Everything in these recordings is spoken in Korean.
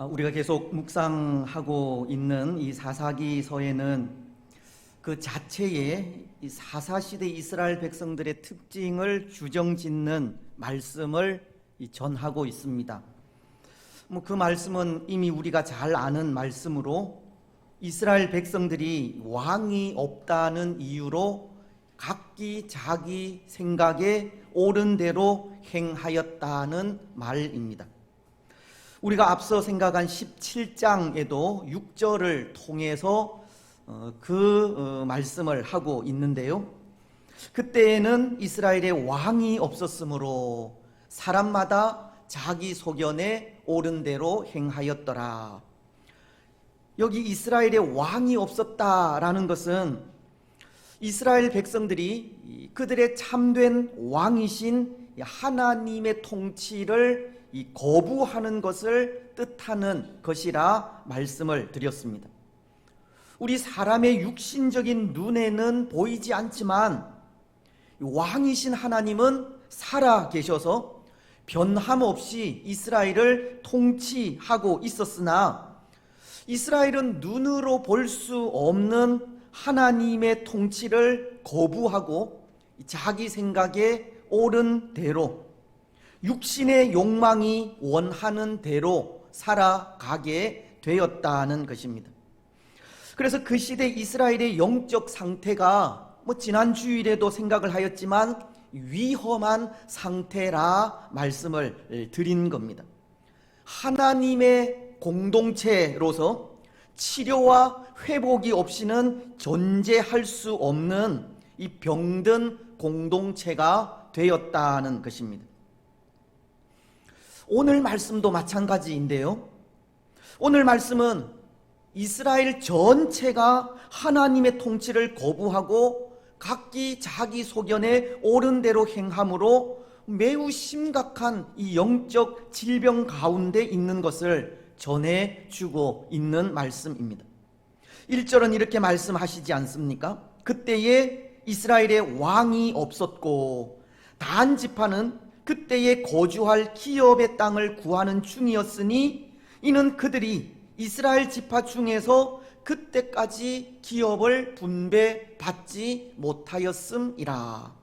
우리가 계속 묵상하고 있는 이 사사기서에는 그 자체의 이 사사시대 이스라엘 백성들의 특징을 규정짓는 말씀을 전하고 있습니다. 그 말씀은 이미 우리가 잘 아는 말씀으로 이스라엘 백성들이 왕이 없다는 이유로 각기 자기 생각에 옳은 대로 행하였다는 말입니다. 우리가 앞서 생각한 17장에도 6절을 통해서 그 말씀을 하고 있는데요. 그때에는 이스라엘에 왕이 없었으므로 사람마다 자기 소견에 옳은 대로 행하였더라. 여기 이스라엘에 왕이 없었다라는 것은 이스라엘 백성들이 그들의 참된 왕이신 하나님의 통치를 거부하는 것을 뜻하는 것이라 말씀을 드렸습니다. 우리 사람의 육신적인 눈에는 보이지 않지만 왕이신 하나님은 살아 계셔서 변함없이 이스라엘을 통치하고 있었으나 이스라엘은 눈으로 볼 수 없는 하나님의 통치를 거부하고 자기 생각에 옳은 대로 육신의 욕망이 원하는 대로 살아가게 되었다는 것입니다. 그래서 그 시대 이스라엘의 영적 상태가 지난 주일에도 생각을 하였지만 위험한 상태라 말씀을 드린 겁니다. 하나님의 공동체로서 치료와 회복이 없이는 존재할 수 없는 이 병든 공동체가 되었다는 것입니다. 오늘 말씀도 마찬가지인데요. 오늘 말씀은 이스라엘 전체가 하나님의 통치를 거부하고 각기 자기 소견에 옳은 대로 행함으로 매우 심각한 이 영적 질병 가운데 있는 것을 전해주고 있는 말씀입니다. 1절은 이렇게 말씀하시지 않습니까? 그때에 이스라엘에 왕이 없었고 단 지파는 그때에 거주할 기업의 땅을 구하는 중이었으니 이는 그들이 이스라엘 지파 중에서 그때까지 기업을 분배받지 못하였음이라.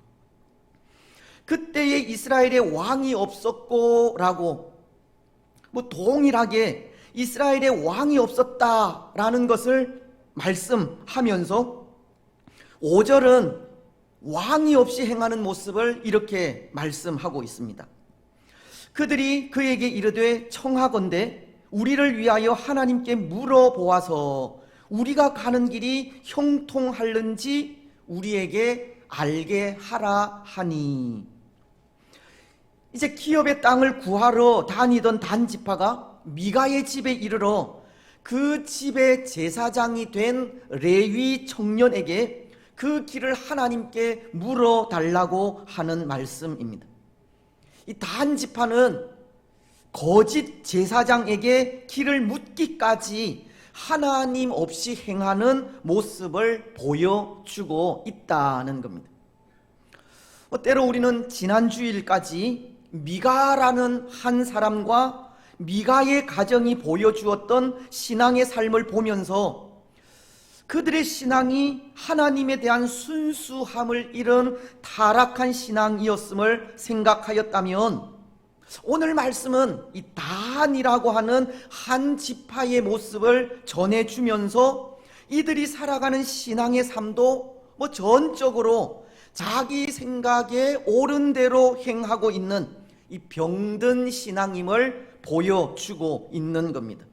그때에 이스라엘에 왕이 없었고 라고 동일하게 이스라엘에 왕이 없었다라는 것을 말씀하면서 5절은 왕이 없이 행하는 모습을 이렇게 말씀하고 있습니다. 그들이 그에게 이르되 청하건대 우리를 위하여 하나님께 물어보아서 우리가 가는 길이 형통할는지 우리에게 알게 하라 하니. 이제 기업의 땅을 구하러 다니던 단 지파가 미가의 집에 이르러 그 집의 제사장이 된 레위 청년에게 그 길을 하나님께 물어달라고 하는 말씀입니다. 이 단 지파는 거짓 제사장에게 길을 묻기까지 하나님 없이 행하는 모습을 보여주고 있다는 겁니다. 때로 우리는 지난 주일까지 미가라는 한 사람과 미가의 가정이 보여주었던 신앙의 삶을 보면서 그들의 신앙이 하나님에 대한 순수함을 잃은 타락한 신앙이었음을 생각하였다면 오늘 말씀은 이 단이라고 하는 한 지파의 모습을 전해주면서 이들이 살아가는 신앙의 삶도 전적으로 자기 생각에 옳은 대로 행하고 있는 이 병든 신앙임을 보여주고 있는 겁니다.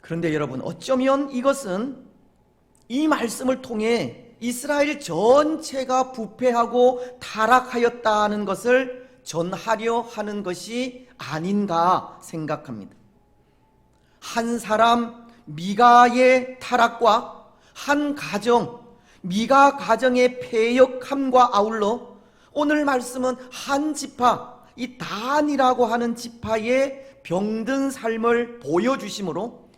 그런데 여러분, 어쩌면 이것은 이 말씀을 통해 이스라엘 전체가 부패하고 타락하였다는 것을 전하려 하는 것이 아닌가 생각합니다. 한 사람 미가의 타락과 한 가정 미가 가정의 패역함과 아울러 오늘 말씀은 한 지파 이 단이라고 하는 지파의 병든 삶을 보여주심으로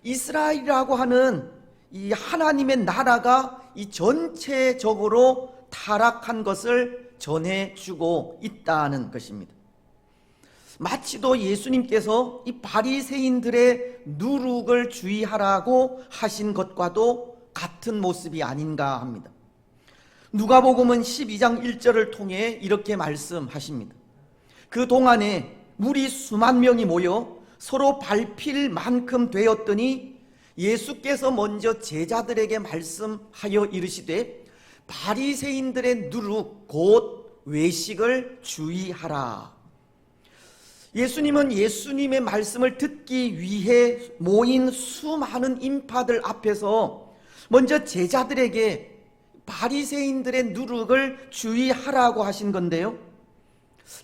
이스라엘이라고 하는 이 하나님의 나라가 이 전체적으로 타락한 것을 전해주고 있다는 것입니다. 마치도 예수님께서 이 바리새인들의 누룩을 주의하라고 하신 것과도 같은 모습이 아닌가 합니다. 누가복음은 12장 1절을 통해 이렇게 말씀하십니다. 그 동안에 무리 수만 명이 모여 서로 밟힐 만큼 되었더니 예수께서 먼저 제자들에게 말씀하여 이르시되 바리새인들의 누룩 곧 외식을 주의하라. 예수님은 예수님의 말씀을 듣기 위해 모인 수많은 인파들 앞에서 먼저 제자들에게 바리새인들의 누룩을 주의하라고 하신 건데요,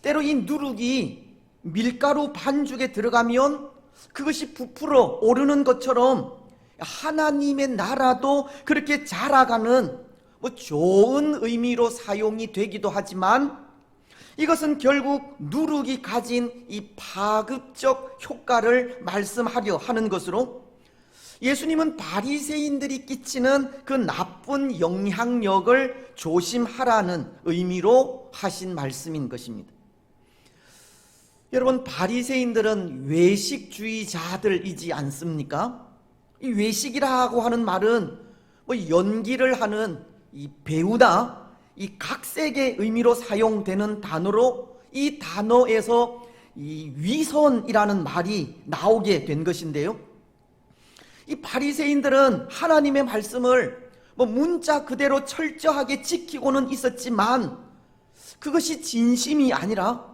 때로 이 누룩이 밀가루 반죽에 들어가면 그것이 부풀어 오르는 것처럼 하나님의 나라도 그렇게 자라가는 좋은 의미로 사용이 되기도 하지만, 이것은 결국 누룩이 가진 이 파급적 효과를 말씀하려 하는 것으로 예수님은 바리새인들이 끼치는 그 나쁜 영향력을 조심하라는 의미로 하신 말씀인 것입니다. 여러분, 바리새인들은 외식주의자들이지 않습니까? 이 외식이라고 하는 말은 연기를 하는 이 배우나 이 각색의 의미로 사용되는 단어로, 이 단어에서 이 위선이라는 말이 나오게 된 것인데요, 이 바리새인들은 하나님의 말씀을 문자 그대로 철저하게 지키고는 있었지만 그것이 진심이 아니라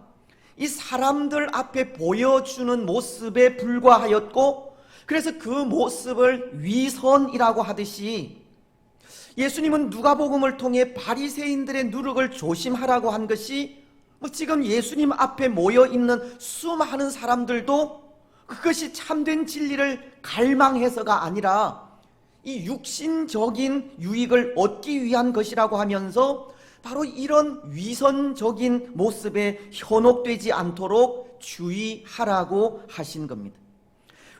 이 사람들 앞에 보여주는 모습에 불과하였고, 그래서 그 모습을 위선이라고 하듯이 예수님은 누가복음을 통해 바리새인들의 누룩을 조심하라고 한 것이 지금 예수님 앞에 모여있는 수많은 사람들도 그것이 참된 진리를 갈망해서가 아니라 이 육신적인 유익을 얻기 위한 것이라고 하면서 바로 이런 위선적인 모습에 현혹되지 않도록 주의하라고 하신 겁니다.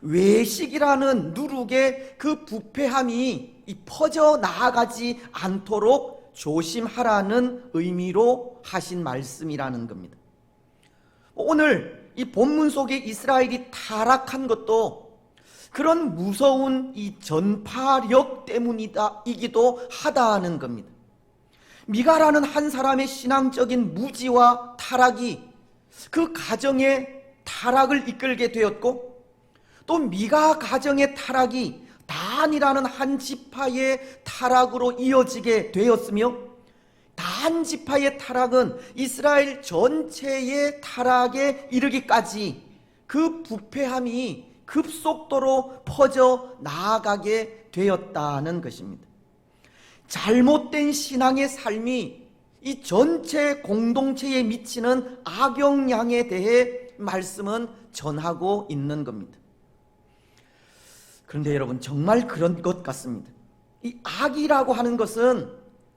외식이라는 누룩의 그 부패함이 퍼져 나아가지 않도록 조심하라는 의미로 하신 말씀이라는 겁니다. 오늘 이 본문 속에 이스라엘이 타락한 것도 그런 무서운 이 전파력 때문이기도 하다는 겁니다. 미가라는 한 사람의 신앙적인 무지와 타락이 그 가정의 타락을 이끌게 되었고, 또 미가 가정의 타락이 단이라는 한 지파의 타락으로 이어지게 되었으며, 단 지파의 타락은 이스라엘 전체의 타락에 이르기까지 그 부패함이 급속도로 퍼져 나아가게 되었다는 것입니다. 잘못된 신앙의 삶이 이 전체 공동체에 미치는 악영향에 대해 말씀은 전하고 있는 겁니다. 그런데 여러분, 정말 그런 것 같습니다. 이 악이라고 하는 것은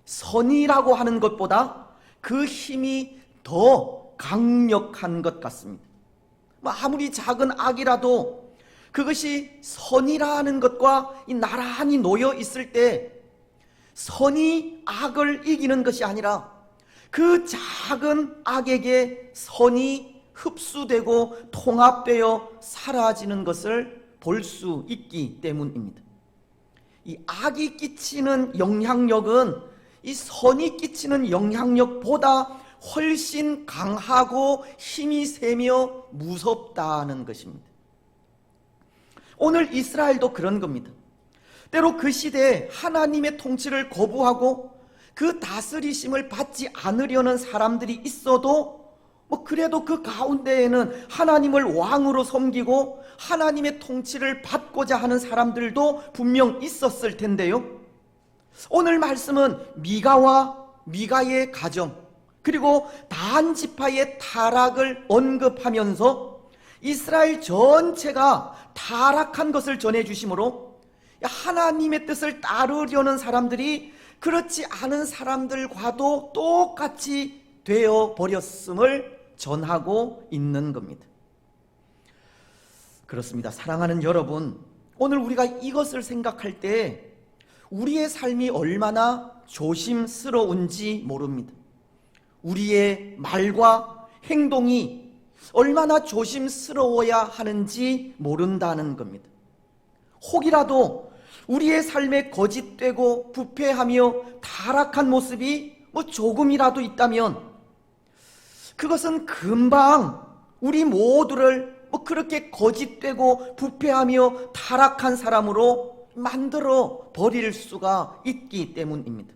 선이라고 하는 것보다 그 힘이 더 강력한 것 같습니다. 아무리 작은 악이라도 그것이 선이라는 것과 나란히 놓여 있을 때 선이 악을 이기는 것이 아니라 그 작은 악에게 선이 흡수되고 통합되어 사라지는 것을 볼 수 있기 때문입니다. 이 악이 끼치는 영향력은 이 선이 끼치는 영향력보다 훨씬 강하고 힘이 세며 무섭다는 것입니다. 오늘 이스라엘도 그런 겁니다. 때로 그 시대에 하나님의 통치를 거부하고 그 다스리심을 받지 않으려는 사람들이 있어도 그래도 그 가운데에는 하나님을 왕으로 섬기고 하나님의 통치를 받고자 하는 사람들도 분명 있었을 텐데요, 오늘 말씀은 미가와 미가의 가정, 그리고 단 지파의 타락을 언급하면서 이스라엘 전체가 타락한 것을 전해주시므로 하나님의 뜻을 따르려는 사람들이 그렇지 않은 사람들과도 똑같이 되어버렸음을 전하고 있는 겁니다. 그렇습니다. 사랑하는 여러분, 오늘 우리가 이것을 생각할 때 우리의 삶이 얼마나 조심스러운지 모릅니다. 우리의 말과 행동이 얼마나 조심스러워야 하는지 모른다는 겁니다. 혹이라도 우리의 삶에 거짓되고 부패하며 타락한 모습이 조금이라도 있다면 그것은 금방 우리 모두를 그렇게 거짓되고 부패하며 타락한 사람으로 만들어 버릴 수가 있기 때문입니다.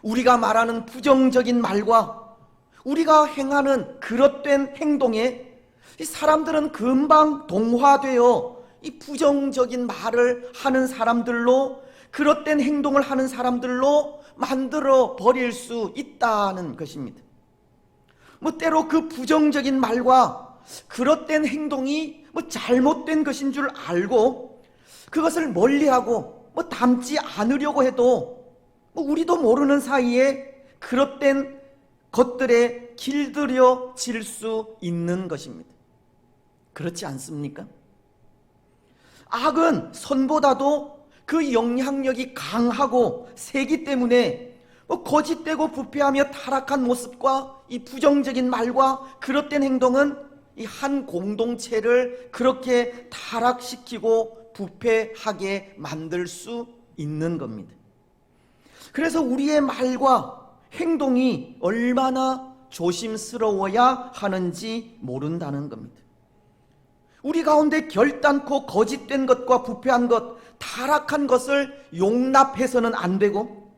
우리가 말하는 부정적인 말과 우리가 행하는 그릇된 행동에 이 사람들은 금방 동화되어 이 부정적인 말을 하는 사람들로, 그릇된 행동을 하는 사람들로 만들어 버릴 수 있다는 것입니다. 때로 그 부정적인 말과 그릇된 행동이 잘못된 것인 줄 알고 그것을 멀리하고 담지 않으려고 해도 우리도 모르는 사이에 그릇된 것들에 길들여질 수 있는 것입니다. 그렇지 않습니까? 악은 선보다도 그 영향력이 강하고 세기 때문에 거짓되고 부패하며 타락한 모습과 이 부정적인 말과 그릇된 행동은 이 한 공동체를 그렇게 타락시키고 부패하게 만들 수 있는 겁니다. 그래서 우리의 말과 행동이 얼마나 조심스러워야 하는지 모른다는 겁니다. 우리 가운데 결단코 거짓된 것과 부패한 것, 타락한 것을 용납해서는 안 되고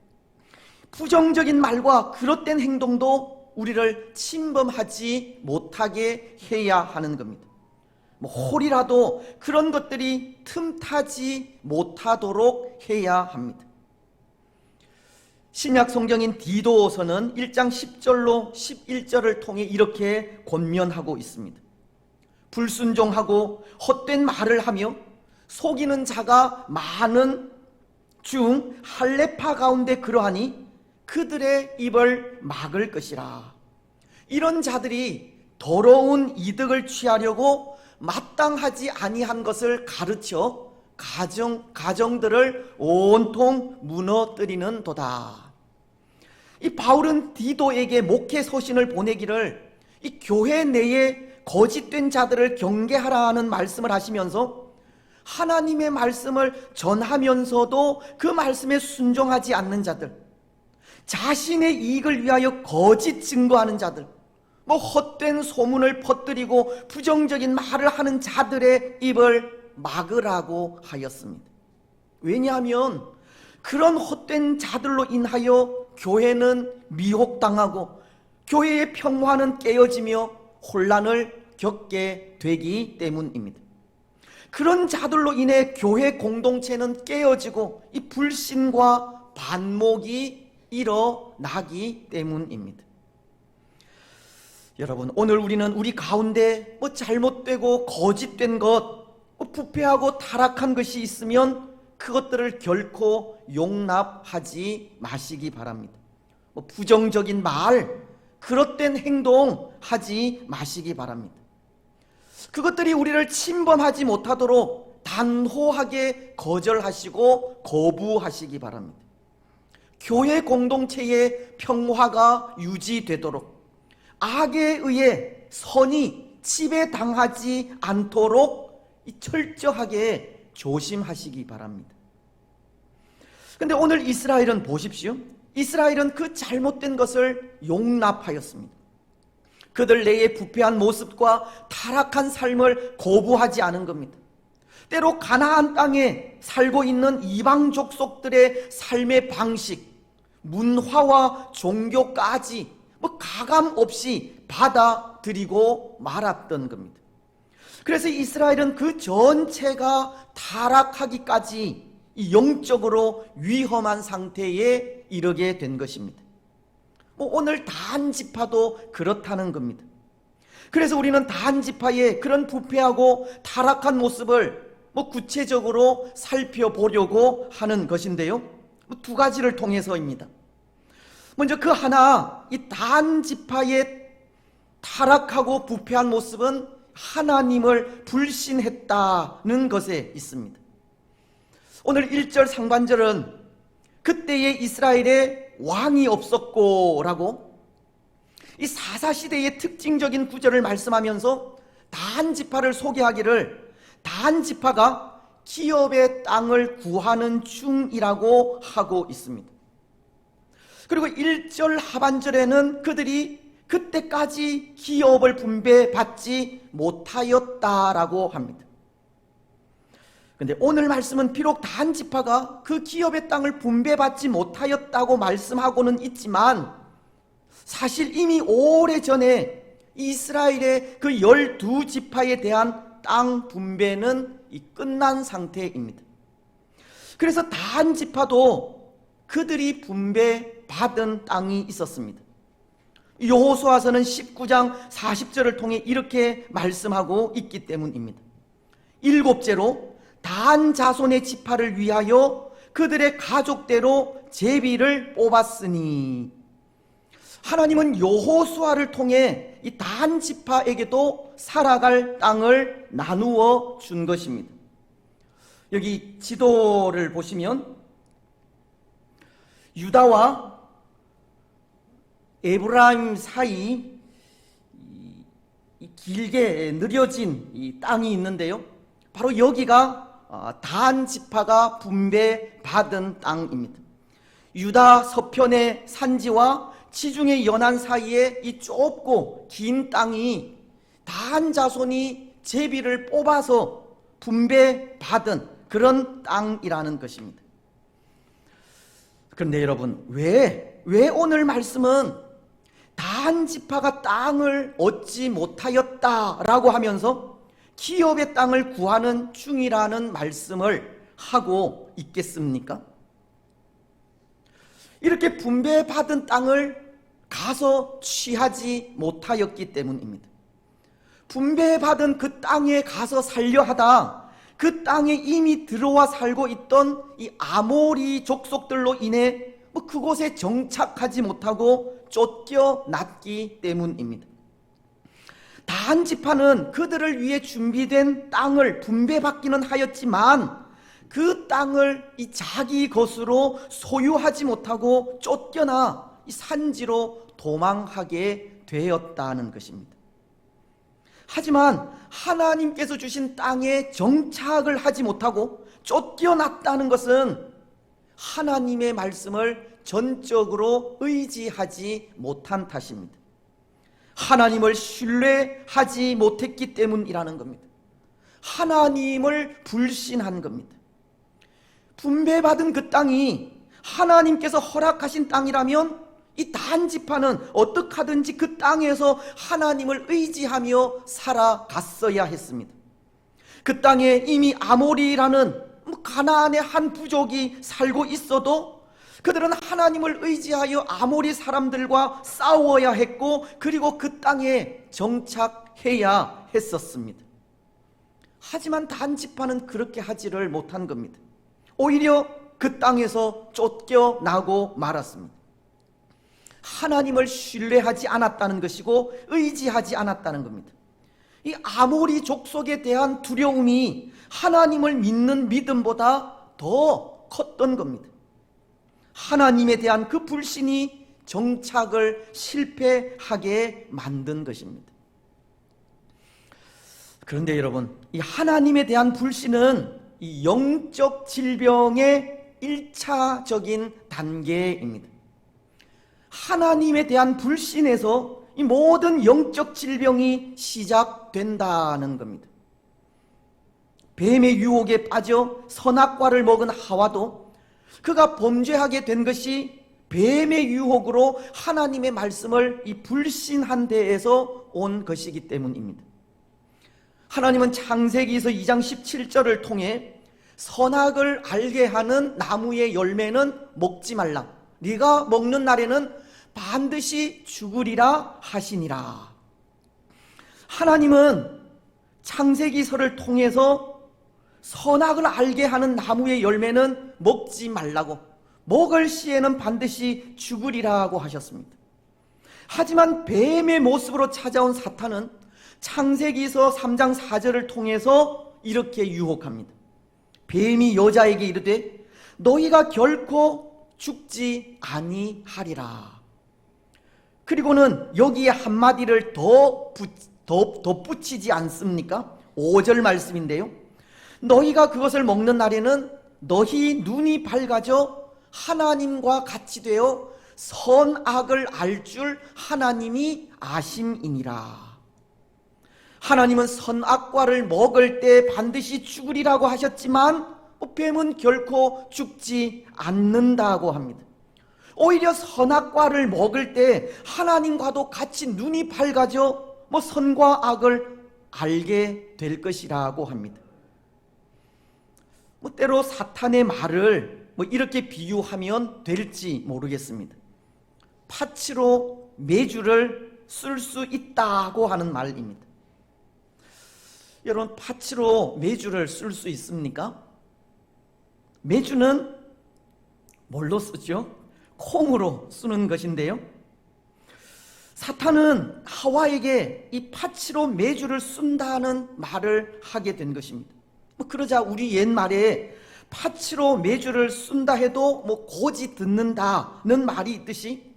부정적인 말과 그릇된 행동도 우리를 침범하지 못하게 해야 하는 겁니다. 홀이라도 그런 것들이 틈타지 못하도록 해야 합니다. 신약 성경인 디도서는 1장 10절로 11절을 통해 이렇게 권면하고 있습니다. 불순종하고 헛된 말을 하며 속이는 자가 많은 중 할례파 가운데 그러하니 그들의 입을 막을 것이라. 이런 자들이 더러운 이득을 취하려고 마땅하지 아니한 것을 가르쳐 가정들을 온통 무너뜨리는 도다. 이 바울은 디도에게 목회 서신을 보내기를 이 교회 내에 거짓된 자들을 경계하라는 말씀을 하시면서 하나님의 말씀을 전하면서도 그 말씀에 순종하지 않는 자들, 자신의 이익을 위하여 거짓 증거하는 자들, 헛된 소문을 퍼뜨리고 부정적인 말을 하는 자들의 입을 막으라고 하였습니다. 왜냐하면 그런 헛된 자들로 인하여 교회는 미혹당하고 교회의 평화는 깨어지며 혼란을 겪게 되기 때문입니다. 그런 자들로 인해 교회 공동체는 깨어지고 이 불신과 반목이 일어나기 때문입니다. 여러분, 오늘 우리는 우리 가운데 잘못되고 거짓된 것, 부패하고 타락한 것이 있으면 그것들을 결코 용납하지 마시기 바랍니다. 부정적인 말, 그릇된 행동 하지 마시기 바랍니다. 그것들이 우리를 침범하지 못하도록 단호하게 거절하시고 거부하시기 바랍니다. 교회 공동체의 평화가 유지되도록 악에 의해 선이 지배당하지 않도록 철저하게 조심하시기 바랍니다. 그런데 오늘 이스라엘은 보십시오. 이스라엘은 그 잘못된 것을 용납하였습니다. 그들 내의 부패한 모습과 타락한 삶을 거부하지 않은 겁니다. 때로 가나안 땅에 살고 있는 이방 족속들의 삶의 방식, 문화와 종교까지 가감 없이 받아들이고 말았던 겁니다. 그래서 이스라엘은 그 전체가 타락하기까지 영적으로 위험한 상태에 이르게 된 것입니다. 오늘 단지파도 그렇다는 겁니다. 그래서 우리는 단지파의 그런 부패하고 타락한 모습을 구체적으로 살펴보려고 하는 것인데요, 두 가지를 통해서입니다. 먼저 그 하나, 이 단지파의 타락하고 부패한 모습은 하나님을 불신했다는 것에 있습니다. 오늘 1절 상반절은 그때의 이스라엘에 왕이 없었고 라고, 이 사사시대의 특징적인 구절을 말씀하면서 단 지파를 소개하기를 단 지파가 기업의 땅을 구하는 중이라고 하고 있습니다. 그리고 1절 하반절에는 그들이 그때까지 기업을 분배받지 못하였다라고 합니다. 그런데 오늘 말씀은 비록 단 지파가 그 기업의 땅을 분배받지 못하였다고 말씀하고는 있지만 사실 이미 오래전에 이스라엘의 그 12지파에 대한 땅 분배는 끝난 상태입니다. 그래서 단 지파도 그들이 분배받은 땅이 있었습니다. 여호수아서는 19장 40절을 통해 이렇게 말씀하고 있기 때문입니다. 7째로 단 자손의 지파를 위하여 그들의 가족대로 제비를 뽑았으니, 하나님은 여호수아를 통해 이 단 지파에게도 살아갈 땅을 나누어 준 것입니다. 여기 지도를 보시면 유다와 에브라임 사이 길게 느려진 이 땅이 있는데요, 바로 여기가 단 지파가 분배받은 땅입니다. 유다 서편의 산지와 지중해 연안 사이에 이 좁고 긴 땅이 단 자손이 제비를 뽑아서 분배받은 그런 땅이라는 것입니다. 그런데 여러분, 왜 오늘 말씀은 단 지파가 땅을 얻지 못하였다라고 하면서 기업의 땅을 구하는 중이라는 말씀을 하고 있겠습니까? 이렇게 분배받은 땅을 가서 취하지 못하였기 때문입니다. 분배받은 그 땅에 가서 살려 하다 그 땅에 이미 들어와 살고 있던 이 아모리 족속들로 인해 그곳에 정착하지 못하고 쫓겨났기 때문입니다. 단 지파는 그들을 위해 준비된 땅을 분배받기는 하였지만 그 땅을 이 자기 것으로 소유하지 못하고 쫓겨나 이 산지로 도망하게 되었다는 것입니다. 하지만 하나님께서 주신 땅에 정착을 하지 못하고 쫓겨났다는 것은 하나님의 말씀을 전적으로 의지하지 못한 탓입니다. 하나님을 신뢰하지 못했기 때문이라는 겁니다. 하나님을 불신한 겁니다. 분배받은 그 땅이 하나님께서 허락하신 땅이라면 이 단 지파는 어떻게 하든지 그 땅에서 하나님을 의지하며 살아갔어야 했습니다. 그 땅에 이미 아모리라는 가나안의 한 부족이 살고 있어도 그들은 하나님을 의지하여 아모리 사람들과 싸워야 했고, 그리고 그 땅에 정착해야 했었습니다. 하지만 단 지파는 그렇게 하지를 못한 겁니다. 오히려 그 땅에서 쫓겨나고 말았습니다. 하나님을 신뢰하지 않았다는 것이고 의지하지 않았다는 겁니다. 이 아모리 족속에 대한 두려움이 하나님을 믿는 믿음보다 더 컸던 겁니다. 하나님에 대한 그 불신이 정착을 실패하게 만든 것입니다. 그런데 여러분, 이 하나님에 대한 불신은 이 영적 질병의 1차적인 단계입니다. 하나님에 대한 불신에서 이 모든 영적 질병이 시작된다는 겁니다. 뱀의 유혹에 빠져 선악과를 먹은 하와도 그가 범죄하게 된 것이 뱀의 유혹으로 하나님의 말씀을 이 불신한 데에서 온 것이기 때문입니다. 하나님은 창세기에서 2장 17절을 통해 선악을 알게 하는 나무의 열매는 먹지 말라, 네가 먹는 날에는 반드시 죽으리라 하시니라. 하나님은 창세기서를 통해서 선악을 알게 하는 나무의 열매는 먹지 말라고, 먹을 시에는 반드시 죽으리라고 하셨습니다. 하지만 뱀의 모습으로 찾아온 사탄은 창세기서 3장 4절을 통해서 이렇게 유혹합니다. 뱀이 여자에게 이르되 너희가 결코 죽지 아니하리라. 그리고는 여기에 한마디를 더 덧붙이지 않습니까? 5절 말씀인데요. 너희가 그것을 먹는 날에는 너희 눈이 밝아져 하나님과 같이 되어 선악을 알 줄 하나님이 아심이니라. 하나님은 선악과를 먹을 때 반드시 죽으리라고 하셨지만 뱀은 결코 죽지 않는다고 합니다. 오히려 선악과를 먹을 때 하나님과도 같이 눈이 밝아져 선과 악을 알게 될 것이라고 합니다. 때로 사탄의 말을 이렇게 비유하면 될지 모르겠습니다. 파치로 메주를 쓸 수 있다고 하는 말입니다. 여러분, 파치로 메주를 쓸 수 있습니까? 메주는 뭘로 쓰죠? 콩으로 쓰는 것인데요. 사탄은 하와에게 이 파치로 메주를 쓴다는 말을 하게 된 것입니다. 그러자 우리 옛말에 파치로 메주를 쓴다 해도 고지 듣는다는 말이 있듯이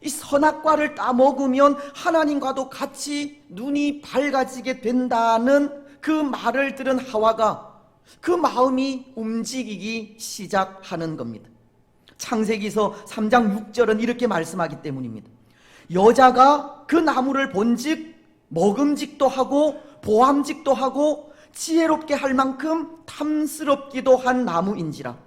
이 선악과를 따먹으면 하나님과도 같이 눈이 밝아지게 된다는 그 말을 들은 하와가 그 마음이 움직이기 시작하는 겁니다. 창세기서 3장 6절은 이렇게 말씀하기 때문입니다. 여자가 그 나무를 본즉 먹음직도 하고 보암직도 하고 지혜롭게 할 만큼 탐스럽기도 한 나무인지라.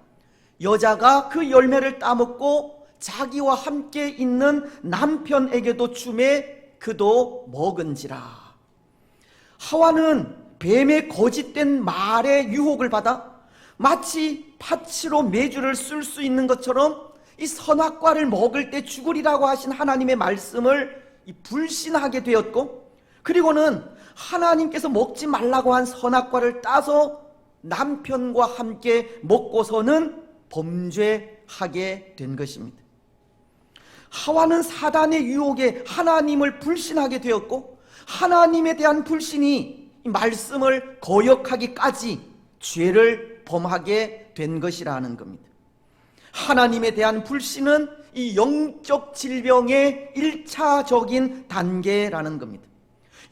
여자가 그 열매를 따먹고 자기와 함께 있는 남편에게도 주매 그도 먹은지라. 하와는 뱀의 거짓된 말에 유혹을 받아 마치 파치로 메주를 쓸 수 있는 것처럼 이 선악과를 먹을 때 죽으리라고 하신 하나님의 말씀을 불신하게 되었고, 그리고는 하나님께서 먹지 말라고 한 선악과를 따서 남편과 함께 먹고서는 범죄하게 된 것입니다. 하와는 사단의 유혹에 하나님을 불신하게 되었고, 하나님에 대한 불신이 말씀을 거역하기까지 죄를 범하게 된 것이라는 겁니다. 하나님에 대한 불신은 이 영적 질병의 1차적인 단계라는 겁니다.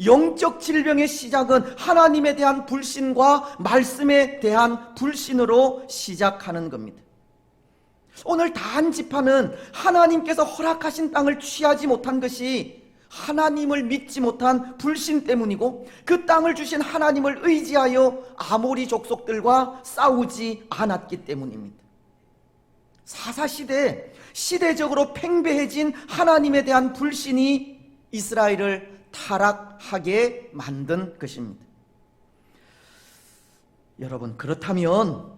영적 질병의 시작은 하나님에 대한 불신과 말씀에 대한 불신으로 시작하는 겁니다. 오늘 단지파는 하나님께서 허락하신 땅을 취하지 못한 것이 하나님을 믿지 못한 불신 때문이고, 그 땅을 주신 하나님을 의지하여 아모리 족속들과 싸우지 않았기 때문입니다. 사사시대 시대적으로 팽배해진 하나님에 대한 불신이 이스라엘을 타락하게 만든 것입니다. 여러분, 그렇다면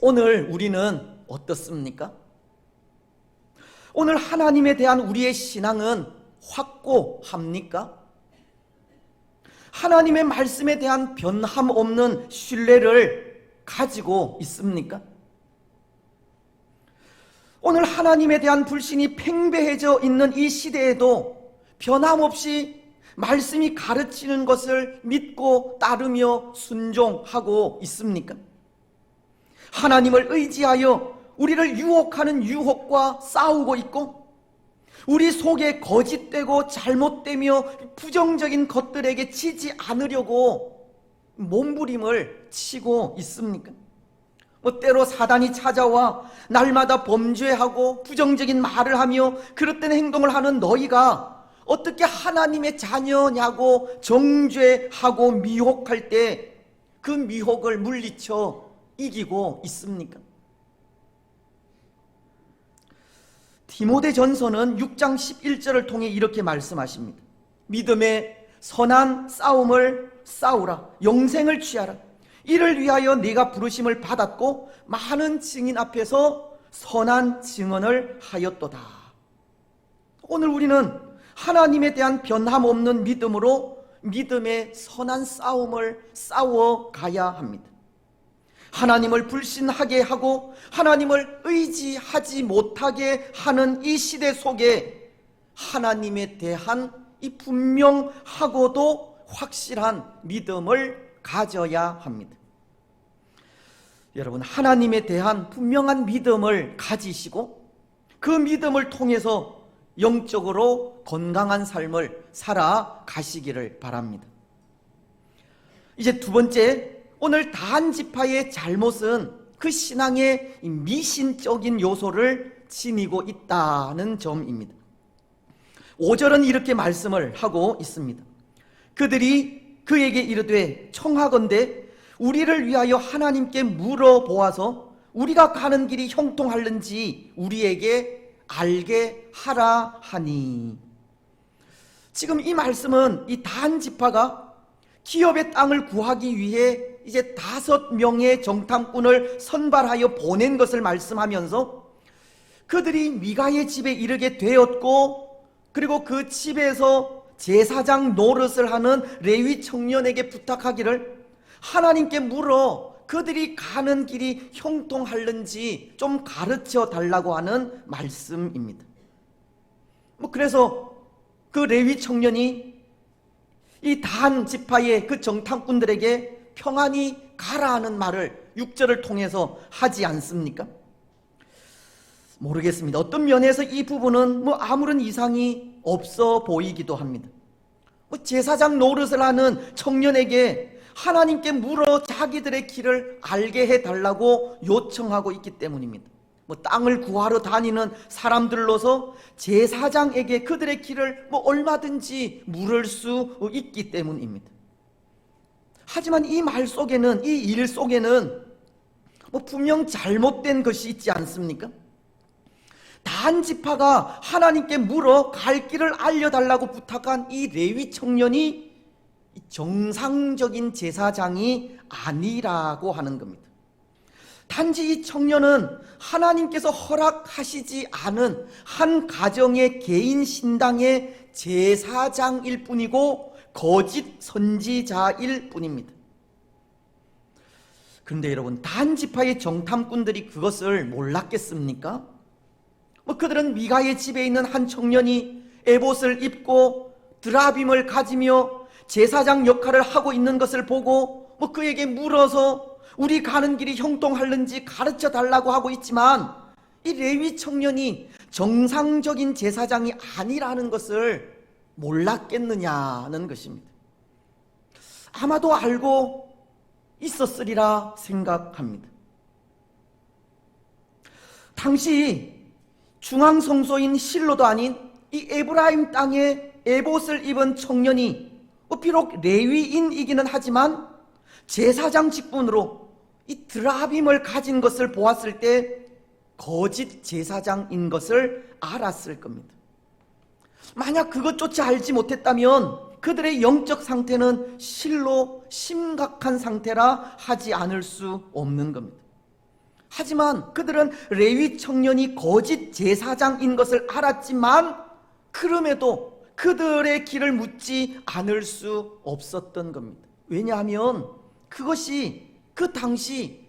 오늘 우리는 어떻습니까? 오늘 하나님에 대한 우리의 신앙은 확고합니까? 하나님의 말씀에 대한 변함 없는 신뢰를 가지고 있습니까? 오늘 하나님에 대한 불신이 팽배해져 있는 이 시대에도 변함없이 말씀이 가르치는 것을 믿고 따르며 순종하고 있습니까? 하나님을 의지하여 우리를 유혹하는 유혹과 싸우고 있고, 우리 속에 거짓되고 잘못되며 부정적인 것들에게 지지 않으려고 몸부림을 치고 있습니까? 때로 사단이 찾아와 날마다 범죄하고 부정적인 말을 하며 그릇된 행동을 하는 너희가 어떻게 하나님의 자녀냐고 정죄하고 미혹할 때 그 미혹을 물리쳐 이기고 있습니까? 디모데전서는 6장 11절을 통해 이렇게 말씀하십니다. 믿음의 선한 싸움을 싸우라. 영생을 취하라. 이를 위하여 네가 부르심을 받았고 많은 증인 앞에서 선한 증언을 하였도다. 오늘 우리는 하나님에 대한 변함없는 믿음으로 믿음의 선한 싸움을 싸워가야 합니다. 하나님을 불신하게 하고 하나님을 의지하지 못하게 하는 이 시대 속에 하나님에 대한 이 분명하고도 확실한 믿음을 가져야 합니다. 여러분, 하나님에 대한 분명한 믿음을 가지시고 그 믿음을 통해서 영적으로 건강한 삶을 살아가시기를 바랍니다. 이제 두 번째, 오늘 다한 지파의 잘못은 그 신앙의 미신적인 요소를 지니고 있다는 점입니다. 5절은 이렇게 말씀을 하고 있습니다. 그들이 그에게 이르되 청하건대 우리를 위하여 하나님께 물어보아서 우리가 가는 길이 형통할는지 우리에게 알게 하라 하니. 지금 이 말씀은 이 단 지파가 기업의 땅을 구하기 위해 이제 5명의 정탐꾼을 선발하여 보낸 것을 말씀하면서 그들이 미가의 집에 이르게 되었고, 그리고 그 집에서 제사장 노릇을 하는 레위 청년에게 부탁하기를 하나님께 물어 그들이 가는 길이 형통할는지 좀 가르쳐 달라고 하는 말씀입니다. 그래서 그 레위 청년이 이 단 지파의 그 정탐꾼들에게 평안히 가라 하는 말을 6절을 통해서 하지 않습니까? 모르겠습니다. 어떤 면에서 이 부분은 아무런 이상이 없어 보이기도 합니다. 제사장 노릇을 하는 청년에게 하나님께 물어 자기들의 길을 알게 해달라고 요청하고 있기 때문입니다. 땅을 구하러 다니는 사람들로서 제사장에게 그들의 길을 얼마든지 물을 수 있기 때문입니다. 하지만 이 말 속에는, 이 일 속에는 분명 잘못된 것이 있지 않습니까? 단 지파가 하나님께 물어 갈 길을 알려달라고 부탁한 이 레위 청년이 정상적인 제사장이 아니라고 하는 겁니다. 단지 이 청년은 하나님께서 허락하시지 않은 한 가정의 개인 신당의 제사장일 뿐이고 거짓 선지자일 뿐입니다. 그런데 여러분, 단 지파의 정탐꾼들이 그것을 몰랐겠습니까? 그들은 미가의 집에 있는 한 청년이 에봇을 입고 드라빔을 가지며 제사장 역할을 하고 있는 것을 보고 그에게 물어서 우리 가는 길이 형통할는지 가르쳐 달라고 하고 있지만, 이 레위 청년이 정상적인 제사장이 아니라는 것을 몰랐겠느냐는 것입니다. 아마도 알고 있었으리라 생각합니다. 당시 중앙성소인 실로도 아닌 이 에브라임 땅에 에봇을 입은 청년이 비록 레위인이기는 하지만 제사장 직분으로 이 드라빔을 가진 것을 보았을 때 거짓 제사장인 것을 알았을 겁니다. 만약 그것조차 알지 못했다면 그들의 영적 상태는 실로 심각한 상태라 하지 않을 수 없는 겁니다. 하지만 그들은 레위 청년이 거짓 제사장인 것을 알았지만 그럼에도 그들의 길을 묻지 않을 수 없었던 겁니다. 왜냐하면 그것이 그 당시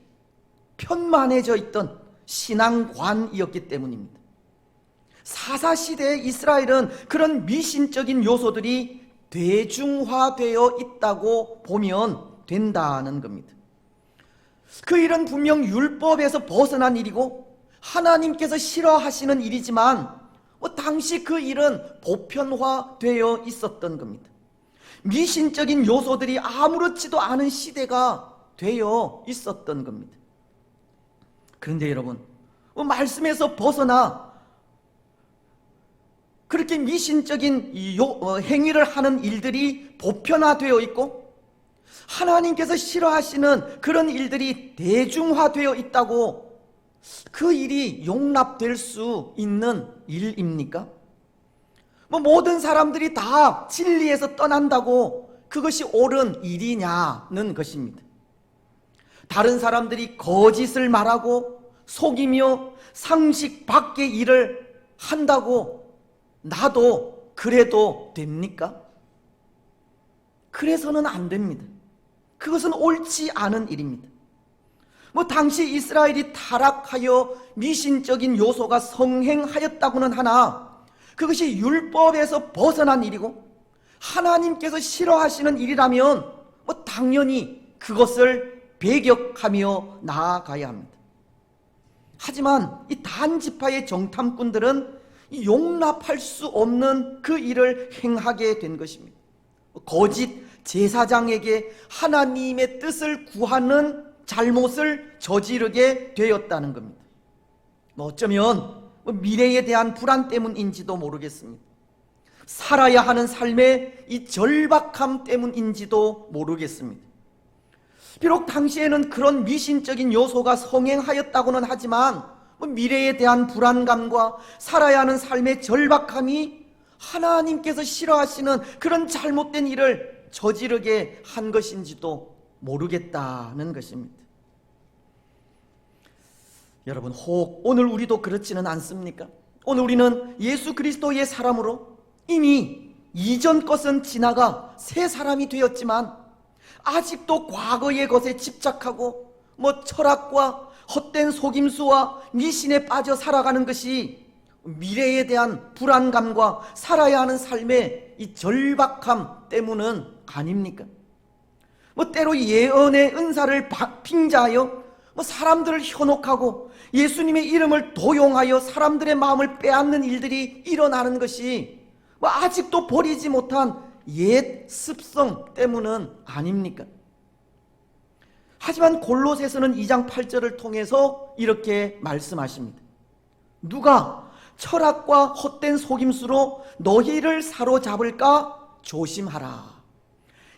편만해져 있던 신앙관이었기 때문입니다. 사사시대의 이스라엘은 그런 미신적인 요소들이 대중화되어 있다고 보면 된다는 겁니다. 그 일은 분명 율법에서 벗어난 일이고 하나님께서 싫어하시는 일이지만 당시 그 일은 보편화되어 있었던 겁니다. 미신적인 요소들이 아무렇지도 않은 시대가 되어 있었던 겁니다. 그런데 여러분, 말씀에서 벗어나 그렇게 미신적인 행위를 하는 일들이 보편화되어 있고 하나님께서 싫어하시는 그런 일들이 대중화되어 있다고 그 일이 용납될 수 있는 일입니까? 모든 사람들이 다 진리에서 떠난다고 그것이 옳은 일이냐는 것입니다. 다른 사람들이 거짓을 말하고 속이며 상식 밖의 일을 한다고 나도 그래도 됩니까? 그래서는 안 됩니다. 그것은 옳지 않은 일입니다. 당시 이스라엘이 타락하여 미신적인 요소가 성행하였다고는 하나 그것이 율법에서 벗어난 일이고 하나님께서 싫어하시는 일이라면 당연히 그것을 배격하며 나아가야 합니다. 하지만 이 단 지파의 정탐꾼들은 용납할 수 없는 그 일을 행하게 된 것입니다. 거짓 제사장에게 하나님의 뜻을 구하는 잘못을 저지르게 되었다는 겁니다. 어쩌면 미래에 대한 불안 때문인지도 모르겠습니다. 살아야 하는 삶의 이 절박함 때문인지도 모르겠습니다. 비록 당시에는 그런 미신적인 요소가 성행하였다고는 하지만 미래에 대한 불안감과 살아야 하는 삶의 절박함이 하나님께서 싫어하시는 그런 잘못된 일을 저지르게 한 것인지도 모르겠다는 것입니다. 여러분, 혹 오늘 우리도 그렇지는 않습니까? 오늘 우리는 예수 그리스도의 사람으로 이미 이전 것은 지나가 새 사람이 되었지만 아직도 과거의 것에 집착하고 철학과 헛된 속임수와 미신에 빠져 살아가는 것이 미래에 대한 불안감과 살아야 하는 삶의 이 절박함 때문은 아닙니까? 때로 예언의 은사를 빙자하여 사람들을 현혹하고 예수님의 이름을 도용하여 사람들의 마음을 빼앗는 일들이 일어나는 것이 아직도 버리지 못한 옛 습성 때문은 아닙니까? 하지만 골로새서는 2장 8절을 통해서 이렇게 말씀하십니다. 누가 철학과 헛된 속임수로 너희를 사로잡을까 조심하라.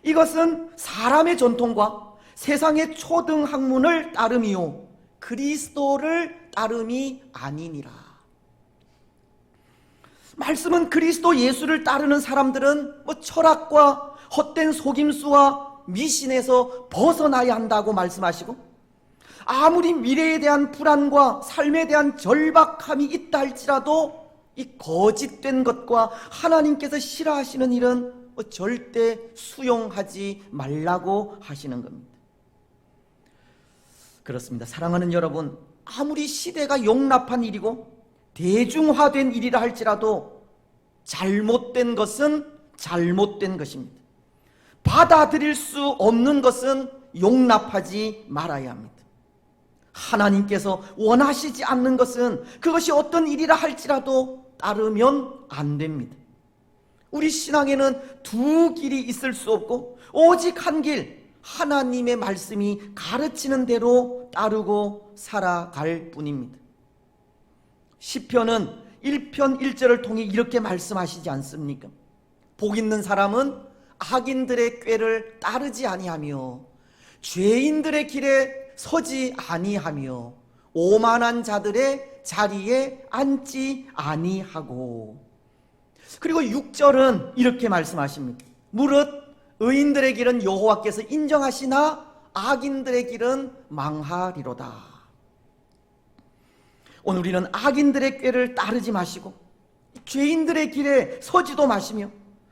이것은 사람의 전통과 세상의 초등 학문을 따름이요 그리스도를 따름이 아니니라. 말씀은 그리스도 예수를 따르는 사람들은 철학과 헛된 속임수와 미신에서 벗어나야 한다고 말씀하시고, 아무리 미래에 대한 불안과 삶에 대한 절박함이 있다 할지라도 이 거짓된 것과 하나님께서 싫어하시는 일은 절대 수용하지 말라고 하시는 겁니다. 그렇습니다. 사랑하는 여러분, 아무리 시대가 용납한 일이고 대중화된 일이라 할지라도 잘못된 것은 잘못된 것입니다. 받아들일 수 없는 것은 용납하지 말아야 합니다. 하나님께서 원하시지 않는 것은 그것이 어떤 일이라 할지라도 따르면 안 됩니다. 우리 신앙에는 두 길이 있을 수 없고 오직 한 길, 하나님의 말씀이 가르치는 대로 따르고 살아갈 뿐입니다. 시편은 1편 1절을 통해 이렇게 말씀하시지 않습니까? 복 있는 사람은 악인들의 꾀를 따르지 아니하며 죄인들의 길에 서지 아니하며 오만한 자들의 자리에 앉지 아니하고. 그리고 6절은 이렇게 말씀하십니다. 무릇 의인들의 길은 여호와께서 인정하시나 악인들의 길은 망하리로다. 오늘 우리는 악인들의 꾀를 따르지 마시고 죄인들의 길에 서지도 마시며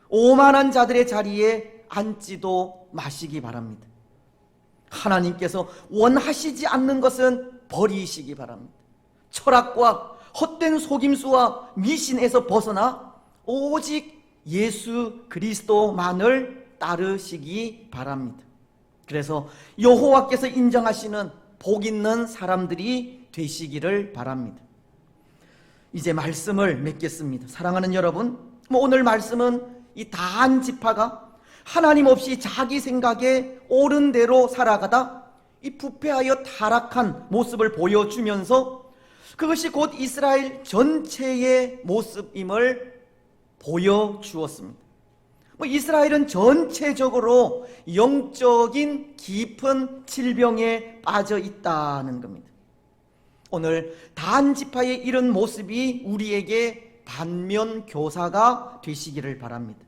오만한 자들의 자리에 앉지도 마시기 바랍니다. 하나님께서 원하시지 않는 것은 버리시기 바랍니다. 철학과 헛된 속임수와 미신에서 벗어나 오직 예수 그리스도만을 따르시기 바랍니다. 그래서 여호와께서 인정하시는 복 있는 사람들이 되시기를 바랍니다. 이제 말씀을 맺겠습니다. 사랑하는 여러분, 오늘 말씀은 이 다한 지파가 하나님 없이 자기 생각에 옳은 대로 살아가다 이 부패하여 타락한 모습을 보여주면서 그것이 곧 이스라엘 전체의 모습임을 보여주었습니다. 이스라엘은 전체적으로 영적인 깊은 질병에 빠져 있다는 겁니다. 오늘 다한 지파의 이런 모습이 우리에게 반면 교사가 되시기를 바랍니다.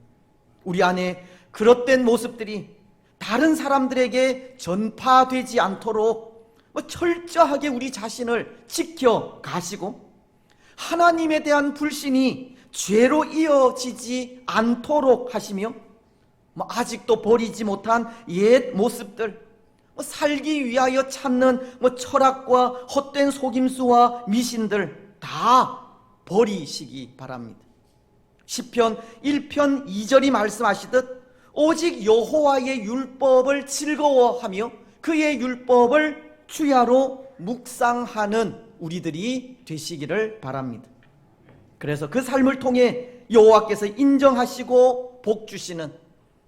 우리 안에 그릇된 모습들이 다른 사람들에게 전파되지 않도록 철저하게 우리 자신을 지켜가시고 하나님에 대한 불신이 죄로 이어지지 않도록 하시며 아직도 버리지 못한 옛 모습들, 살기 위하여 찾는 철학과 헛된 속임수와 미신들 다 버리시기 바랍니다. 시편 1편 2절이 말씀하시듯 오직 여호와의 율법을 즐거워하며 그의 율법을 주야로 묵상하는 우리들이 되시기를 바랍니다. 그래서 그 삶을 통해 여호와께서 인정하시고 복 주시는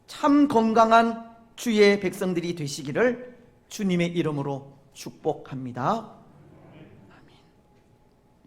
참 건강한 주의 백성들이 되시기를 주님의 이름으로 축복합니다.